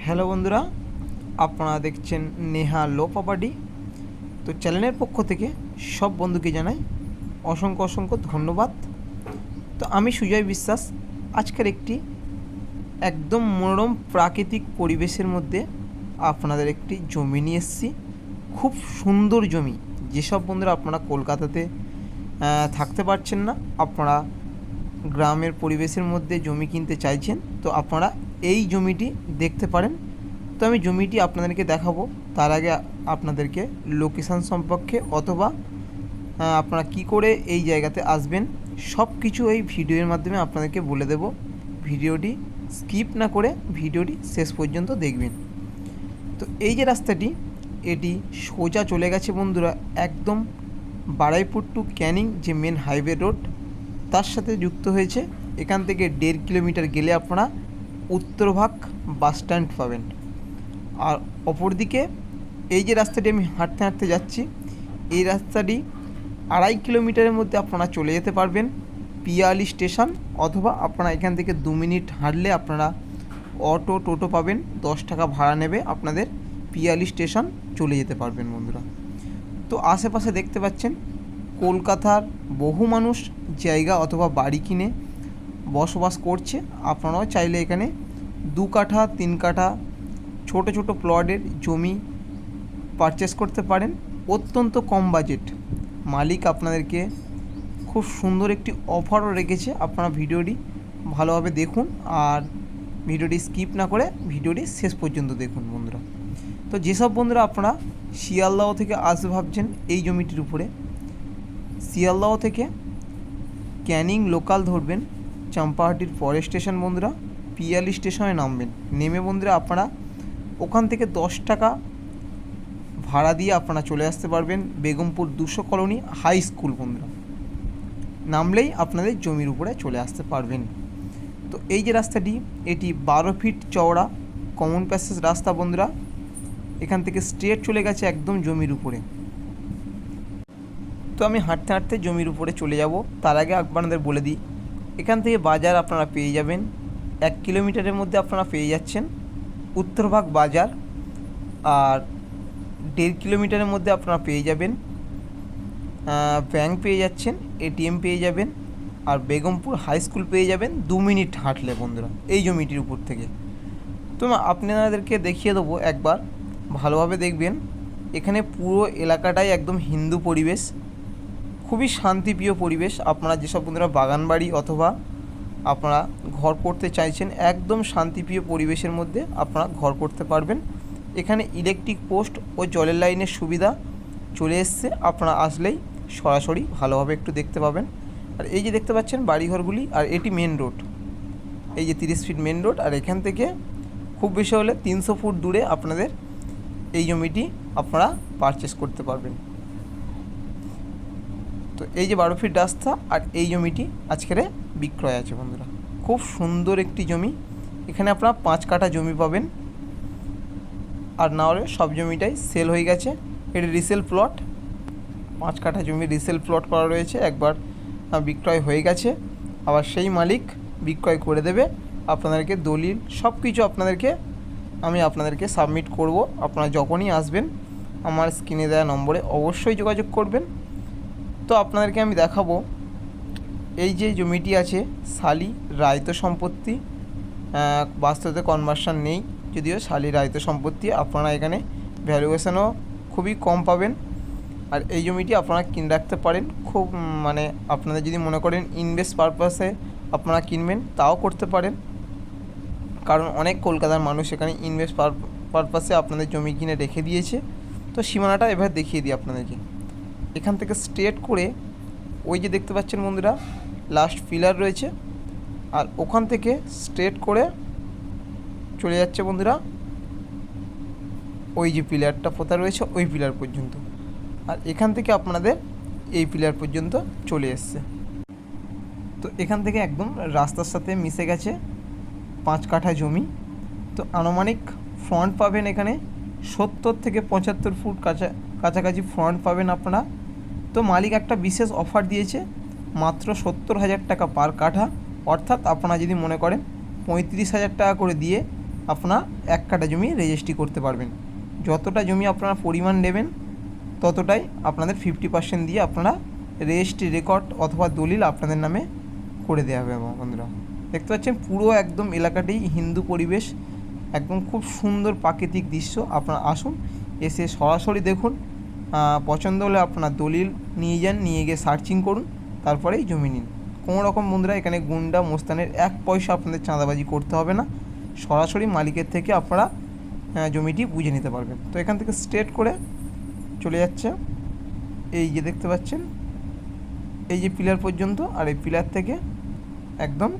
Hello বন্ধুরা, আপনারা দেখছেন নেহা লো প্রপার্টি। তো চ্যানেলের পক্ষ থেকে সব বন্ধুকে জানাই অসংখ্য অসংখ্য ধন্যবাদ। তো আমি সুজয় বিশ্বাস আজকের একটি একদম মনোরম প্রাকৃতিক পরিবেশের মধ্যে আপনাদের একটি জমি নিয়ে এসেছি। খুব সুন্দর জমি। যেসব বন্ধুরা আপনারা কলকাতাতে থাকতে পারছেন না, আপনারা গ্রামের পরিবেশের মধ্যে জমি কিনতে চাইছেন, তো আপনারা এই জমিটি দেখতে পারেন। তো আমি জমিটি আপনাদেরকে দেখাবো, তার আগে আপনাদেরকে লোকেশান সম্পর্কে অথবা আপনারা কি করে এই জায়গাতে আসবেন সব কিছু এই ভিডিওর মাধ্যমে আপনাদেরকে বলে দেব। ভিডিওটি স্কিপ না করে ভিডিওটি শেষ পর্যন্ত দেখবেন। তো এই যে রাস্তাটি, এটি সোজা চলে গেছে বন্ধুরা একদম বারাইপুর টু ক্যানিং যে মেন হাইওয়ে রোড, তার সাথে যুক্ত হয়েছে। এখান থেকে 1.5 কিলোমিটার গেলে আপনারা উত্তরভাগ বাস স্ট্যান্ড পাবেন। আর অপরদিকে এই যে রাস্তাটি আমি হাঁটতে হাঁটতে যাচ্ছি, এই রাস্তাটি 2.5 কিলোমিটারের মধ্যে আপনারা চলে যেতে পারবেন পিয়ালি স্টেশন, অথবা আপনারা এখান থেকে 2 মিনিট হাঁটলে আপনারা অটো টোটো পাবেন, 10 টাকা ভাড়া নেবে, আপনাদের পিয়ালি স্টেশন চলে যেতে পারবেন বন্ধুরা। তো আশেপাশে দেখতে পাচ্ছেন কলকাতার বহু মানুষ জায়গা অথবা বাড়ি কিনে বসবাস করছে। আপনারাও চাইলে এখানে 2 কাঠা 3 কাঠা ছোট ছোট প্লটের জমি পারচেস করতে পারেন অত্যন্ত কম বাজেট। মালিক আপনাদেরকে খুব সুন্দর একটি অফারও রেখেছে। আপনারা ভিডিওটি ভালোভাবে দেখুন আর ভিডিওটি স্কিপ না করে ভিডিওটি শেষ পর্যন্ত দেখুন বন্ধুরা। তো যেসব বন্ধুরা আপনারা শিয়ালদহ থেকে আসবে ভাবছেন এই জমিটির উপরে, শিয়ালদহ থেকে ক্যানিং লোকাল ধরবেন, চাম্পাহাটির পরের স্টেশন বন্ধুরা পিয়ালি স্টেশনে নামবেন। নেমে বন্ধুরা আপনারা ওখান থেকে 10 টাকা ভাড়া দিয়ে আপনারা চলে আসতে পারবেন বেগমপুর 200 কলোনি হাই স্কুল বন্ধুরা। নামলেই আপনাদের জমির উপরে চলে আসতে পারবেন। তো এই যে রাস্তাটি, এটি 12 ফিট চওড়া কমন প্যাসেজ রাস্তা বন্ধুরা। এখান থেকে স্ট্রেট চলে গেছে একদম জমির উপরে। তো আমি হাঁটতে হাঁটতে জমির উপরে চলে যাব। তার আগে আপনাদের বলে দিই, এখান থেকে বাজার আপনারা পেয়ে যাবেন 1 কিলোমিটারের মধ্যে আপনারা পেয়ে যাচ্ছেন উত্তরভাগ বাজার, আর 1.5 কিলোমিটারের মধ্যে আপনারা পেয়ে যাবেন ব্যাংক পেয়ে যাচ্ছেন, এটিএম পেয়ে যাবেন, আর বেগমপুর হাই স্কুল পেয়ে যাবেন 2 মিনিট হাঁটলে বন্ধুরা এই জমিটির উপর থেকে। তো আপনাদেরকে দেখিয়ে দেবো একবার, ভালোভাবে দেখবেন। এখানে পুরো এলাকাটাই একদম হিন্দু পরিবেশ, খুবই শান্তিপ্রিয় পরিবেশ। আপনারা যেসব বন্ধুরা বাগান বাড়ি অথবা আপনারা ঘর করতে চাইছেন, একদম শান্তিপ্রিয় পরিবেশের মধ্যে আপনারা ঘর করতে পারবেন। এখানে ইলেকট্রিক পোস্ট ও জলের লাইনের সুবিধা চলে এসছে, আপনারা আসলেই সরাসরি ভালোভাবে একটু দেখতে পাবেন। আর এই যে দেখতে পাচ্ছেন বাড়িঘরগুলি, আর এটি মেন রোড, এই যে 30 ফিট মেন রোড। আর এখান থেকে খুব বেশি হলে 300 ফুট দূরে আপনাদের এই জমিটি আপনারা পারচেস করতে পারবেন। তো এই যে 12 ফিট রাস্তা আর এই জমিটি আজকের বিক্রয় আছে বন্ধুরা। খুব সুন্দর একটি জমি, এখানে আপনারা 5 কাঠা জমি পাবেন, আর না হলে সব জমিটাই সেল হয়ে গেছে। এটি রিসেল প্লট, 5 কাঠা জমি রিসেল প্লট করা রয়েছে, একবার বিক্রয় হয়ে গেছে, আবার সেই মালিক বিক্রয় করে দেবে। আপনাদেরকে দলিল সব কিছু আপনাদেরকে সাবমিট করব। আপনারা যখনই আসবেন আমার স্ক্রিনে দেওয়া নম্বরে অবশ্যই যোগাযোগ করবেন। তো আপনাদেরকে আমি দেখাবো এই যে জমিটি আছে শালি রায়ত সম্পত্তি, বাস্তবে কনভার্সন নেই, যদিও শালি রায়ত সম্পত্তি। আপনারা এখানে ভ্যালুয়েশনও খুবই কম পাবেন। আর এই জমিটি আপনারা কিনে রাখতে পারেন, খুব আপনাদের যদি মনে করেন ইনভেস্ট পারপাসে আপনারা কিনবেন তাও করতে পারেন, কারণ অনেক কলকাতার মানুষ এখানে ইনভেস্ট পারপাসে আপনাদের জমি কিনে রেখে দিয়েছে। তো সীমানাটা এবার দেখিয়ে দিই আপনাদেরকে। এখান থেকে স্ট্রেট করে ওই যে দেখতে পাচ্ছেন বন্ধুরা লাস্ট পিলার রয়েছে, আর ওখান থেকে স্ট্রেট করে চলে যাচ্ছে বন্ধুরা ওই যে পিলারটা পোতা রয়েছে ওই পিলার পর্যন্ত, আর এখান থেকে আপনাদের এই পিলার পর্যন্ত চলে এসছে। তো এখান থেকে একদম রাস্তার সাথে মিশে গেছে 5 কাঠা জমি। তো আনুমানিক ফ্রন্ট পাবেন এখানে 70 থেকে 75 ফুট কাছাকাছি ফ্রন্ট পাবেন আপনারা। তো মালিক একটা বিশেষ অফার দিয়েছে, মাত্র 70,000 টাকা পার কাঠা, অর্থাৎ আপনারা যদি মনে করেন 35,000 টাকা করে দিয়ে আপনার 1 কাঠা জমি রেজিস্ট্রি করতে পারবেন। যতটা জমি আপনারা পরিমাণ নেবেন ততটাই আপনাদের 50% দিয়ে আপনারা রেজিস্ট্রি রেকর্ড অথবা দলিল আপনাদের নামে করে দেওয়া হবে। বন্ধুরা দেখতে পাচ্ছেন পুরো একদম এলাকাটি হিন্দু পরিবেশ, একদম খুব সুন্দর প্রাকৃতিক দৃশ্য। আপনারা আসুন, এসে সরাসরি দেখুন, পছন্দ হলে আপনার দলিল নিয়ে যান, নিয়ে গিয়ে সার্চিং করুন, তারপরেই জমি নিন। কোনো রকম বন্ধুরা এখানে গুন্ডা মোস্তানের 1 পয়সা আপনাদের চাঁদাবাজি করতে হবে না, সরাসরি মালিকের থেকে আপনারা জমিটি বুঝে নিতে পারবেন। তো এখান থেকে স্ট্রেট করে চলে যাচ্ছে, এই যে দেখতে পাচ্ছেন এই যে পিলার পর্যন্ত, আর এই পিলার থেকে একদম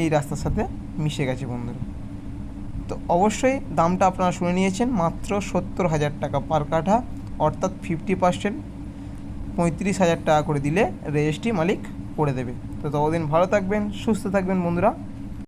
এই রাস্তার সাথে মিশে গেছে বন্ধুরা। তো অবশ্যই দামটা আপনারা শুনে নিয়েছেন, মাত্র 70,000 টাকা পার কাঠা, অর্থাৎ 50% 35,000 টাকা করে দিলে রেজিস্ট্রি মালিক করে দেবে। তো ততদিন ভালো থাকবেন, সুস্থ থাকবেন বন্ধুরা।